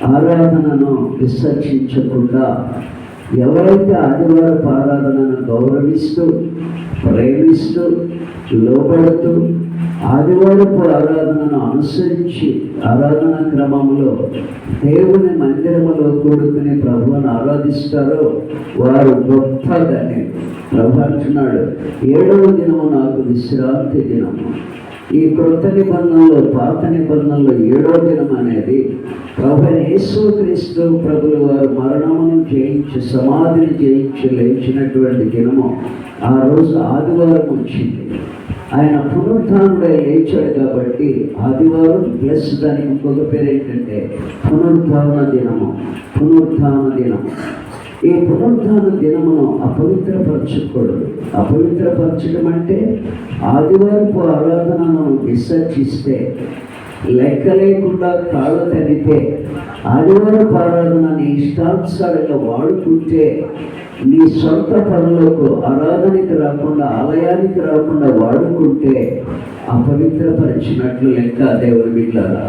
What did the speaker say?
ఆరాధనను విసర్జించకుండా ఎవరైతే ఆదివారపు ఆరాధనను గౌరవిస్తూ ప్రేమిస్తూ లోబడుతూ ఆదివారపు ఆరాధనను అనుసరించి ఆరాధన క్రమంలో దేవుని మందిరములో కూడుకుని ప్రభువును ఆరాధిస్తారో వారు గొప్పగానే ప్రభు అంటున్నాడు, 7వ దినము నాకు విశ్రాంతి దినము. ఈ క్రొత్త నిబంధనలో పాత నిబంధనలో 7వ దినం అనేది ప్రభు యేసుక్రీస్తు ప్రభుల వారు మరణమును జయించి సమాధిని జయించి లేచినటువంటి దినము. ఆ రోజు ఆదివారం వచ్చింది. ఆయన పునరుత్థానుడై లేచాడు కాబట్టి ఆదివారం ప్లస్ దానికి ఇంకొక పేరు ఏంటంటే పునరుత్థాన దినము. పునరుత్థాన దినము. ఈ పునరుత్థాన దినమును అపవిత్రపరచకూడదు. అపవిత్రపరచడం అంటే ఆదివారపు ఆరాధనను విసర్జిస్తే, లెక్క లేకుండా కాళ్ళ తగ్గితే, ఆదివారపు ఆరాధనని ఇష్టానుసారంగా వాడుకుంటే, నీ సొంత పనులకు ఆరాధనకి రాకుండా ఆలయానికి రాకుండా వాడుకుంటే అపవిత్రపరిచినట్లు లెక్క. దేవుని బిడ్డలారా,